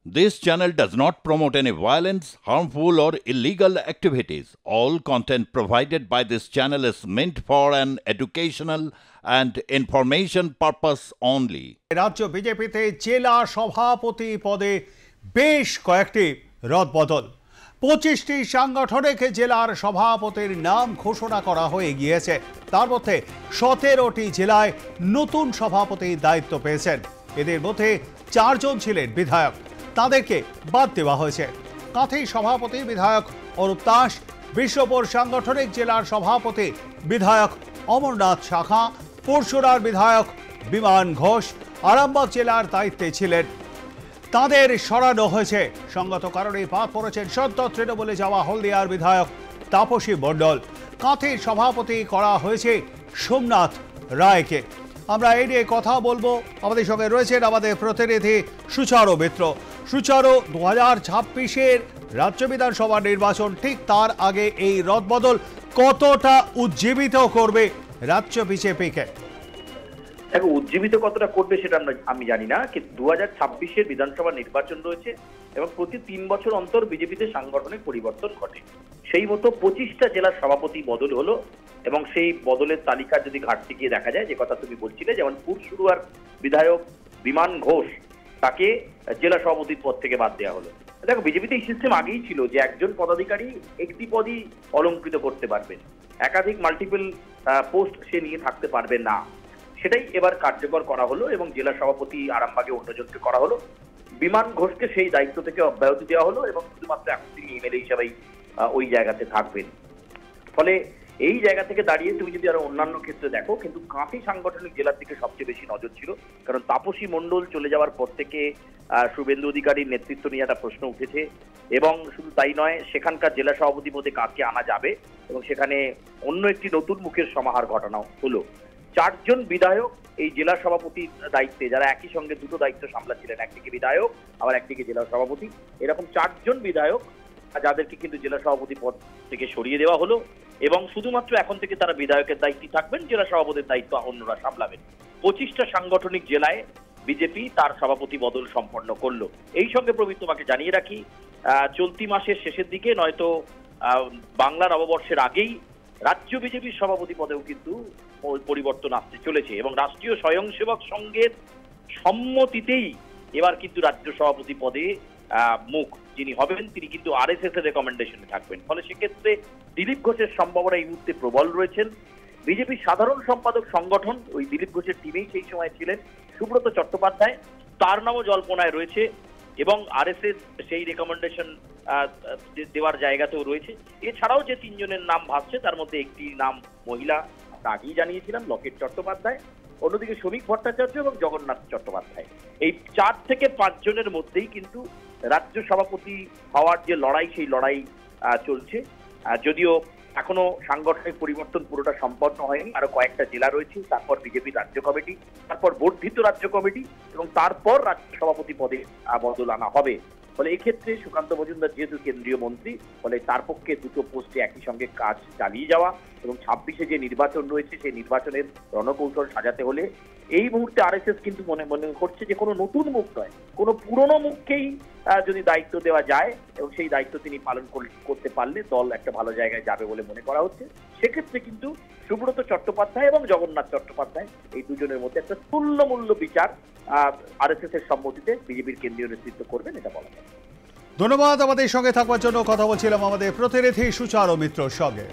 This channel does not promote any violence, harmful, or illegal activities. All content provided by this channel is meant for an educational and information purpose only. রাজ্য বিজেপিতে জেলা সভাপতি পদে বেশ কয়েকটি রদবদল। 25টি সাংগঠনিক জেলার সভাপতির নাম ঘোষণা করা হয়ে গিয়েছে। তার মধ্যে 17টি জেলায় নতুন সভাপতির দায়িত্ব পেয়েছেন। এদের মধ্যে 4 জন ছিলেন বিধায়ক, তাদেরকে বাদ দেওয়া হয়েছে। কাঁথি সভাপতি বিধায়ক অরূপ দাস, বিষ্ণুপুর সাংগঠনিক জেলার সভাপতি বিধায়ক অমরনাথ শাখা, পরশুরার বিধায়ক বিমান ঘোষ আরামবাগ জেলার দায়িত্বে ছিলেন, তাদের সরানো হয়েছে। সঙ্গত কারণে বাদ পড়েছেন সদ্য তৃণমূলে যাওয়া হলদিয়ার বিধায়ক তাপসী মণ্ডল। কাঁথির সভাপতি করা হয়েছে সোমনাথ রায়কে। আমরা এই নিয়ে কথা বলবো। আমাদের সঙ্গে রয়েছেন আমাদের প্রতিনিধি সুচারু মিত্র। সুচারু, 2026-এর রাজ্য বিধানসভা নির্বাচন, ঠিক তার আগে এই রদবদল কতটা উজ্জীবিত করবে রাজ্য বিজেপিকে? দেখো, উজ্জীবিত কতটা করবে সেটা আমি জানি না, কিন্তু 2026-এর বিধানসভা নির্বাচন রয়েছে এবং প্রতি 3 বছর অন্তর বিজেপিতে সাংগঠনিক পরিবর্তন ঘটে। সেই মতো 25টা জেলার সভাপতি বদল হলো এবং সেই বদলের তালিকা যদি ঘাটতে গিয়ে দেখা যায়, যে কথা তুমি বলছিলে, যেমন পুরসুরুয়ার বিধায়ক বিমান ঘোষ, তাকে জেলা সভাপতির পদ থেকে বাদ দেওয়া হলো। দেখো, বিজেপিতে এই সিস্টেম আগেই ছিল যে একজন পদাধিকারী একটি পদই অলংকৃত করতে পারবেন, একাধিক মাল্টিপল পোস্ট সে নিয়ে থাকতে পারবে না। সেটাই এবার কার্যকর করা হলো এবং জেলা সভাপতি আরামবাগে অন্যজনকে করা হলো। বিমান ঘোষকে সেই দায়িত্ব থেকে অব্যাহতি দেওয়া হলো এবং শুধুমাত্র এখন তিনি এমএলএ হিসেবেই ওই জায়গাতে থাকবেন। ফলে এই জায়গা থেকে দাঁড়িয়ে তুমি যদি আরো অন্যান্য ক্ষেত্রে দেখো, কিন্তু কাঁথি সাংগঠনিক জেলার দিকে সবচেয়ে বেশি নজর ছিল, কারণ তাপসী মণ্ডল চলে যাওয়ার পর থেকে শুভেন্দু অধিকারীর নেতৃত্ব নিয়ে একটা প্রশ্ন উঠেছে এবং শুধু তাই নয়, সেখানকার জেলা সভাপতি পদে কাকে আনা যাবে এবং সেখানে অন্য একটি নতুন মুখের সমাহার ঘটানো হলো। 4 জন বিধায়ক এই জেলা সভাপতির দায়িত্বে, যারা একই সঙ্গে দুটো দায়িত্ব সামলাচ্ছিলেন, একদিকে বিধায়ক আবার একদিকে জেলা সভাপতি, এরকম 4 জন বিধায়ক যাদেরকে কিন্তু জেলা সভাপতি পদ থেকে সরিয়ে দেওয়া হলো এবং শুধুমাত্র এখন থেকে তারা বিধায়কের দায়িত্বে থাকবেন, জেলা সভাপতির দায়িত্ব অন্যরা সামলাবেন। 25টা সাংগঠনিক জেলায় বিজেপি তার সভাপতি বদল সম্পন্ন করলো। এই সঙ্গে প্রবীর, তোমাকে জানিয়ে রাখি, চলতি মাসের শেষের দিকে নয়তো বাংলা নববর্ষের আগেই রাজ্য বিজেপির সভাপতি পদেও কিন্তু পরিবর্তন আসতে চলেছে এবং রাষ্ট্রীয় স্বয়ংসেবক সংঘের সম্মতিতেই এবার কিন্তু রাজ্য সভাপতি পদে মুখ যিনি হবেন তিনি কিন্তু আরএসএস এর রেকমেন্ডেশনে থাকবেন। ফলে সেক্ষেত্রে দিলীপ ঘোষের সম্ভাবনা এই মুহূর্তে প্রবল রয়েছেন। বিজেপির সাধারণ সম্পাদক সংগঠন ওই দিলীপ ঘোষের টিমেই সেই সময় ছিলেন সুব্রত চট্টোপাধ্যায়, তার নামও জল্পনায় রয়েছে এবং আরএসএস সেই রেকমেন্ডেশন দেওয়ার জায়গাতেও রয়েছে। এছাড়াও যে 3 জনের নাম ভাসছে তার মধ্যে একটি নাম মহিলা, আগেই জানিয়েছিলাম, লকেট চট্টোপাধ্যায়, অন্যদিকে শ্রমিক ভট্টাচার্য এবং জগন্নাথ চট্টোপাধ্যায়। এই 4 থেকে 5 জনের মধ্যেই কিন্তু রাজ্য সভাপতি হওয়ার যে লড়াই, সেই লড়াই চলছে। যদিও এখনো সাংগঠনিক পরিবর্তন পুরোটা সম্পন্ন হয়নি, আরো কয়েকটা জেলা রয়েছে, তারপর বিজেপির রাজ্য কমিটি, তারপর বর্ধিত রাজ্য কমিটি এবং তারপর রাজ্য সভাপতি পদে বদল আনা হবে। ফলে এক্ষেত্রে সুকান্ত মজুমদার যেহেতু কেন্দ্রীয় মন্ত্রী, ফলে তার পক্ষে দুটো পোস্টে একই সঙ্গে কাজ চালিয়ে যাওয়া এবং 26-এ যে নির্বাচন রয়েছে সেই নির্বাচনের রণকৌশল সাজাতে হলে এই মুহূর্তে আরএসএস কিন্তু মনে করছে যে কোনো নতুন মুখ নয়, কোনো পুরনো মুখকেই যদি দায়িত্ব দেওয়া যায় এবং সেই দায়িত্ব তিনি পালন করতে পারলে দল একটা ভালো জায়গায় যাবে বলে মনে করা হচ্ছে। সেক্ষেত্রে কিন্তু সুব্রত চট্টোপাধ্যায় এবং জগন্নাথ চট্টোপাধ্যায় এই দুজনের মধ্যে একটা তুল্যমূল্য বিচার আরএসএস এর সম্মতিতে বিজেপির কেন্দ্রীয় নেতৃত্ব করবেন, এটা বলা যায়। ধন্যবাদ আমাদের সঙ্গে থাকবার জন্য। কথা বলছিলাম আমাদের প্রতিনিধি সুচারু মিত্রর সঙ্গে।